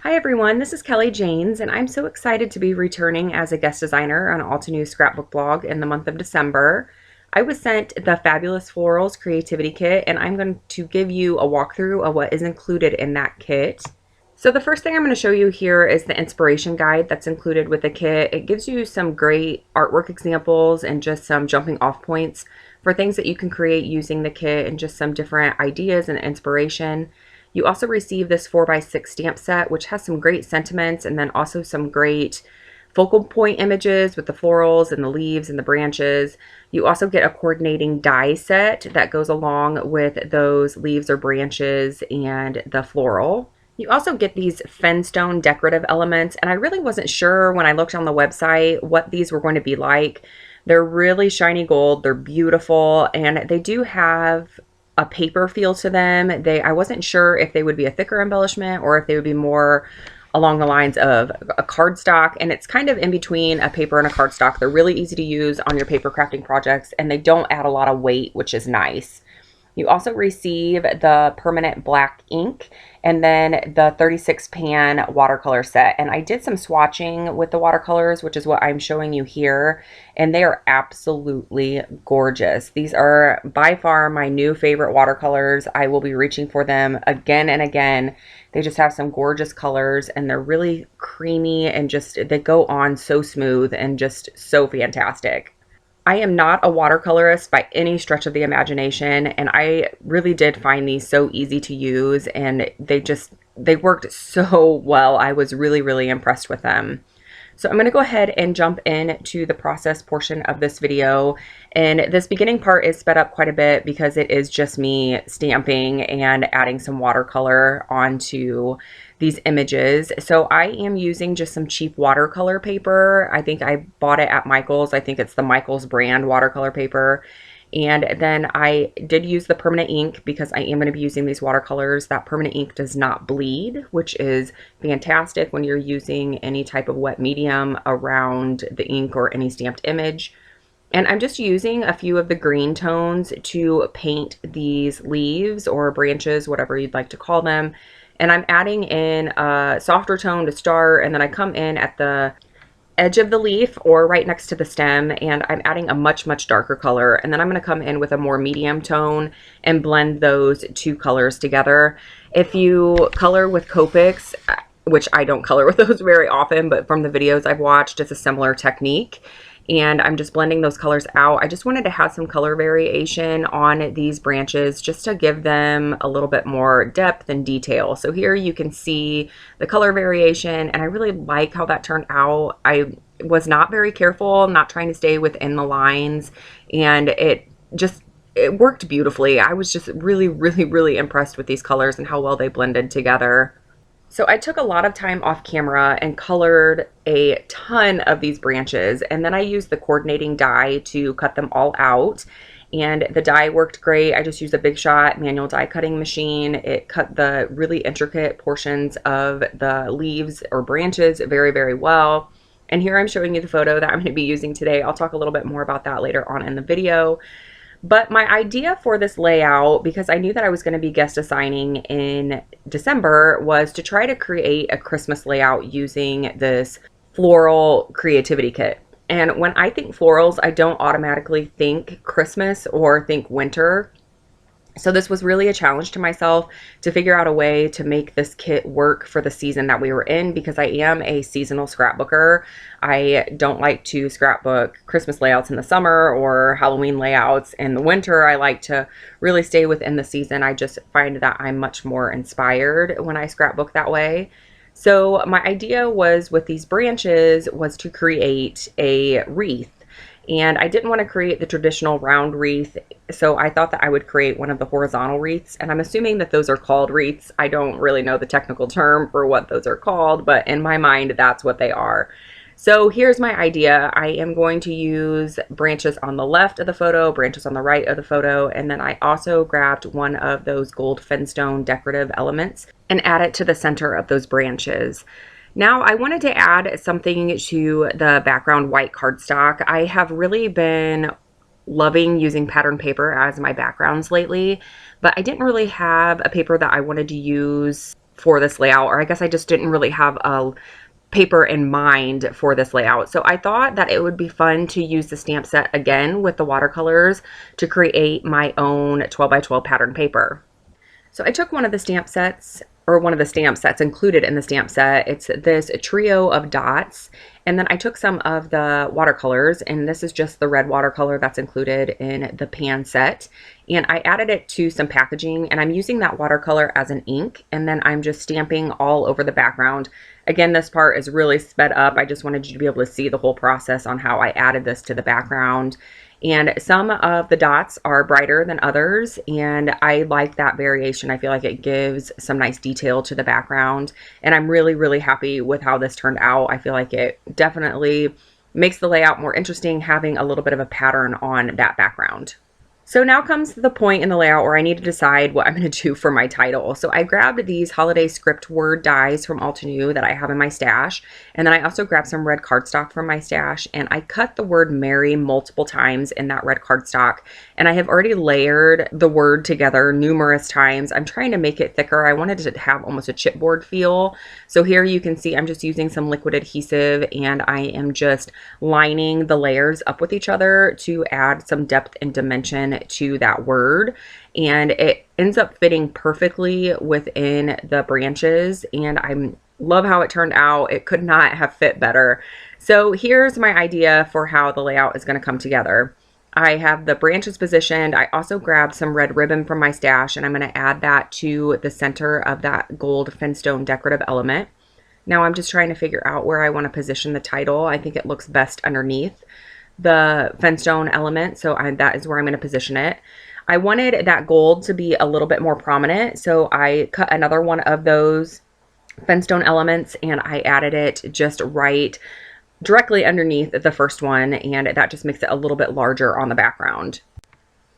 Hi everyone, this is Kelly Janes, and I'm so excited to be returning as a guest designer on Altenew Scrapbook Blog in the month of December. I was sent the Fabulous Florals Creativity Kit, and I'm going to give you a walkthrough of what is included in that kit. So the first thing I'm going to show you here is the inspiration guide that's included with the kit. It gives you some great artwork examples and just some jumping off points for things that you can create using the kit and just some different ideas and inspiration. You also receive this 4x6 stamp set, which has some great sentiments and then also some great focal point images with the florals and the leaves and the branches. You also get a coordinating die set that goes along with those leaves or branches and the floral. You also get these Fenstone decorative elements, and I really wasn't sure when I looked on the website what these were going to be like. They're really shiny gold, they're beautiful, and they do have a paper feel to them. I wasn't sure if they would be a thicker embellishment or if they would be more along the lines of a cardstock, and it's kind of in between a paper and a cardstock. They're really easy to use on your paper crafting projects, and they don't add a lot of weight, which is nice. You also receive the permanent black ink and then the 36 pan watercolor set. And I did some swatching with the watercolors, which is what I'm showing you here. And they are absolutely gorgeous. These are by far my new favorite watercolors. I will be reaching for them again and again. They just have some gorgeous colors and they're really creamy and just, they go on so smooth and just so fantastic. I am not a watercolorist by any stretch of the imagination, and I really did find these so easy to use, and they worked so well. I was really impressed with them. So I'm going to go ahead and jump into the process portion of this video. And this beginning part is sped up quite a bit because it is just me stamping and adding some watercolor onto these images. So I am using just some cheap watercolor paper. I think I bought it at Michael's. I think it's the Michael's brand watercolor paper. And then I did use the permanent ink because I am going to be using these watercolors. That permanent ink does not bleed, which is fantastic when you're using any type of wet medium around the ink or any stamped image. And I'm just using a few of the green tones to paint these leaves or branches, whatever you'd like to call them. And I'm adding in a softer tone to start, and then I come in at the edge of the leaf or right next to the stem, and I'm adding a much darker color, and then I'm going to come in with a more medium tone and blend those two colors together. If you color with Copics, which I don't color with those very often, but from the videos I've watched, it's a similar technique. And I'm just blending those colors out. I just wanted to have some color variation on these branches just to give them a little bit more depth and detail. So here you can see the color variation, and I really like how that turned out. I was not very careful, not trying to stay within the lines, and it worked beautifully. I was just really impressed with these colors and how well they blended together. So I took a lot of time off camera and colored a ton of these branches, and then I used the coordinating die to cut them all out, and the die worked great. I just used a Big Shot manual die cutting machine. It cut the really intricate portions of the leaves or branches very well. And here I'm showing you the photo that I'm going to be using today. I'll talk a little bit more about that later on in the video. But my idea for this layout, because I knew that I was going to be guest designing in December, was to try to create a Christmas layout using this floral creativity kit. And when I think florals, I don't automatically think Christmas or think winter. So this was really a challenge to myself to figure out a way to make this kit work for the season that we were in, because I am a seasonal scrapbooker. I don't like to scrapbook Christmas layouts in the summer or Halloween layouts in the winter. I like to really stay within the season. I just find that I'm much more inspired when I scrapbook that way. So my idea was with these branches was to create a wreath. And I didn't want to create the traditional round wreath, so I thought that I would create one of the horizontal wreaths, and I'm assuming that those are called wreaths. I don't really know the technical term for what those are called, but in my mind, that's what they are. So here's my idea. I am going to use branches on the left of the photo, branches on the right of the photo, and then I also grabbed one of those gold Fenstone decorative elements and add it to the center of those branches. Now I wanted to add something to the background white cardstock. I have really been loving using pattern paper as my backgrounds lately, but I didn't really have a paper that I wanted to use for this layout, or I guess I just didn't really have a paper in mind for this layout. So I thought that it would be fun to use the stamp set again with the watercolors to create my own 12 by 12 pattern paper. So I took one of the stamp sets, or one of the stamp sets included in the stamp set. It's this trio of dots. And then I took some of the watercolors, and this is just the red watercolor that's included in the pan set. And I added it to some packaging, and I'm using that watercolor as an ink, and then I'm just stamping all over the background. Again, this part is really sped up. I just wanted you to be able to see the whole process on how I added this to the background. And some of the dots are brighter than others, and I like that variation. I feel like it gives some nice detail to the background, and I'm really, really happy with how this turned out. I feel like it definitely makes the layout more interesting, having a little bit of a pattern on that background. So now comes the point in the layout where I need to decide what I'm going to do for my title. So I grabbed these holiday script word dies from Altenew that I have in my stash. And then I also grabbed some red cardstock from my stash. And I cut the word Merry multiple times in that red cardstock. And I have already layered the word together numerous times. I'm trying to make it thicker. I wanted it to have almost a chipboard feel. So here you can see I'm just using some liquid adhesive, and I am just lining the layers up with each other to add some depth and dimension to that word, and it ends up fitting perfectly within the branches, and I love how it turned out. It could not have fit better. So here's my idea for how the layout is going to come together. I have the branches positioned. I also grabbed some red ribbon from my stash, and I'm going to add that to the center of that gold finstone decorative element. Now I'm just trying to figure out where I want to position the title. I think it looks best underneath the finstone element, so that is where I'm going to position it. I wanted that gold to be a little bit more prominent, so I cut another one of those finstone elements and I added it just right directly underneath the first one, and that just makes it a little bit larger on the background.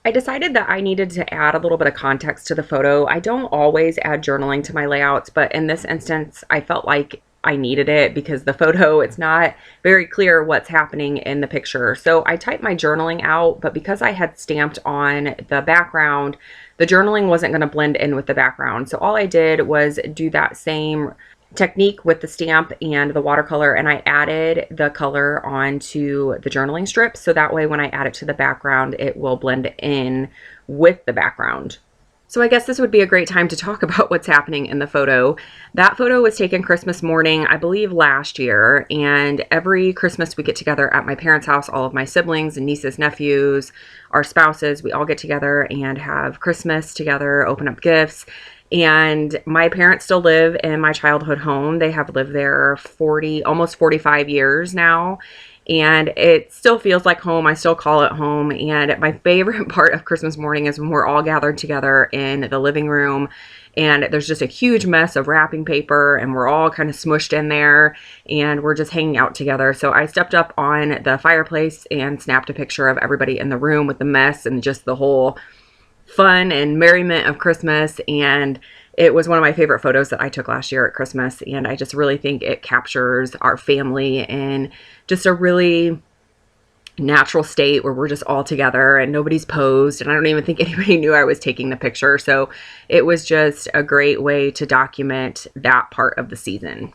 I decided that I needed to add a little bit of context to the photo. I don't always add journaling to my layouts, but in this instance, I felt like I needed it because the photo, it's not very clear what's happening in the picture. So I typed my journaling out, but because I had stamped on the background, the journaling wasn't going to blend in with the background. So all I did was do that same technique with the stamp and the watercolor, and I added the color onto the journaling strip, so that way when I add it to the background, it will blend in with the background. So I guess this would be a great time to talk about what's happening in the photo. That photo was taken Christmas morning, I believe last year, and every Christmas we get together at my parents' house, all of my siblings and nieces, nephews, our spouses, we all get together and have Christmas together, open up gifts. And my parents still live in my childhood home. They have lived there almost 45 years now. And it still feels like home. I still call it home. And my favorite part of Christmas morning is when we're all gathered together in the living room and there's just a huge mess of wrapping paper and we're all kind of smushed in there and we're just hanging out together. So I stepped up on the fireplace and snapped a picture of everybody in the room with the mess and just the whole fun and merriment of Christmas. And it was one of my favorite photos that I took last year at Christmas, and I just really think it captures our family in just a really natural state where we're just all together and nobody's posed, and I don't even think anybody knew I was taking the picture. So it was just a great way to document that part of the season.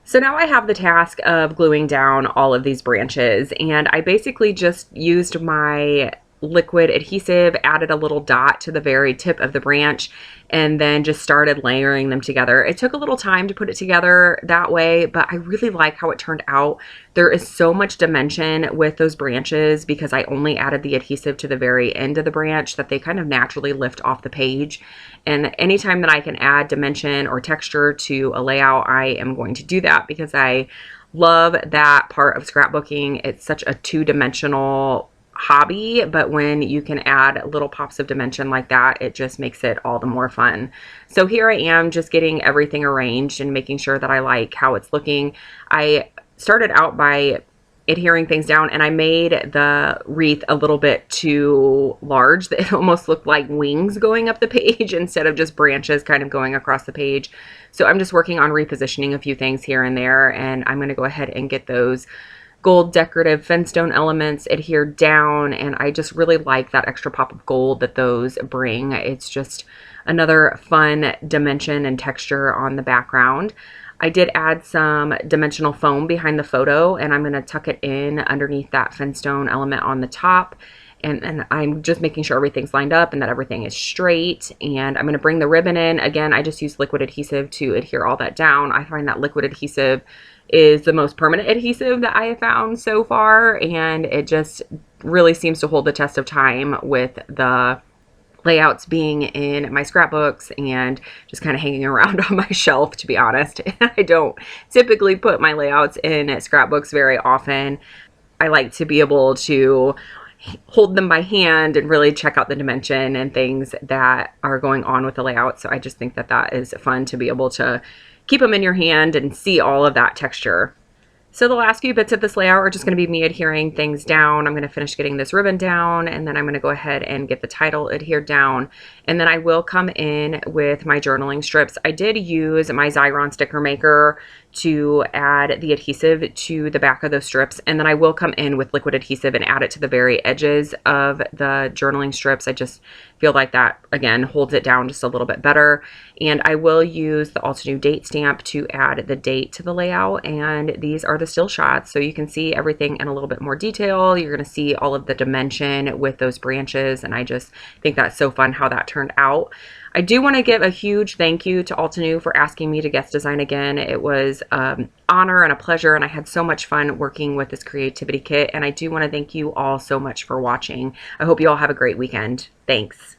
So now I have the task of gluing down all of these branches, and I basically just used my liquid adhesive, added a little dot to the very tip of the branch, and then just started layering them together. It took a little time to put it together that way, but I really like how it turned out. There is so much dimension with those branches because I only added the adhesive to the very end of the branch that they kind of naturally lift off the page. And anytime that I can add dimension or texture to a layout, I am going to do that because I love that part of scrapbooking. It's such a two-dimensional hobby, but when you can add little pops of dimension like that, it just makes it all the more fun. So here I am just getting everything arranged and making sure that I like how it's looking. I started out by adhering things down, and I made the wreath a little bit too large. It almost looked like wings going up the page instead of just branches kind of going across the page. So I'm just working on repositioning a few things here and there, and I'm going to go ahead and get those gold decorative finstone elements adhered down, and I just really like that extra pop of gold that those bring. It's just another fun dimension and texture on the background. I did add some dimensional foam behind the photo, and I'm going to tuck it in underneath that finstone element on the top. And I'm just making sure everything's lined up and that everything is straight. And I'm going to bring the ribbon in. Again, I just use liquid adhesive to adhere all that down. I find that liquid adhesive is the most permanent adhesive that I have found so far, and it just really seems to hold the test of time with the layouts being in my scrapbooks and just kind of hanging around on my shelf, to be honest. I don't typically put my layouts in scrapbooks very often. I like to be able to hold them by hand and really check out the dimension and things that are going on with the layout. So I just think that that is fun to be able to keep them in your hand and see all of that texture. So the last few bits of this layout are just going to be me adhering things down. I'm going to finish getting this ribbon down, and then I'm going to go ahead and get the title adhered down. And then I will come in with my journaling strips. I did use my Xyron sticker maker to add the adhesive to the back of those strips, and then I will come in with liquid adhesive and add it to the very edges of the journaling strips. I just feel like that, again, holds it down just a little bit better. And I will use the Altenew date stamp to add the date to the layout, and these are the still shots, so you can see everything in a little bit more detail. You're going to see all of the dimension with those branches, and I just think that's so fun how that turned out. I do want to give a huge thank you to Altenew for asking me to guest design again. It was an honor and a pleasure, and I had so much fun working with this creativity kit, and I do want to thank you all so much for watching. I hope you all have a great weekend. Thanks.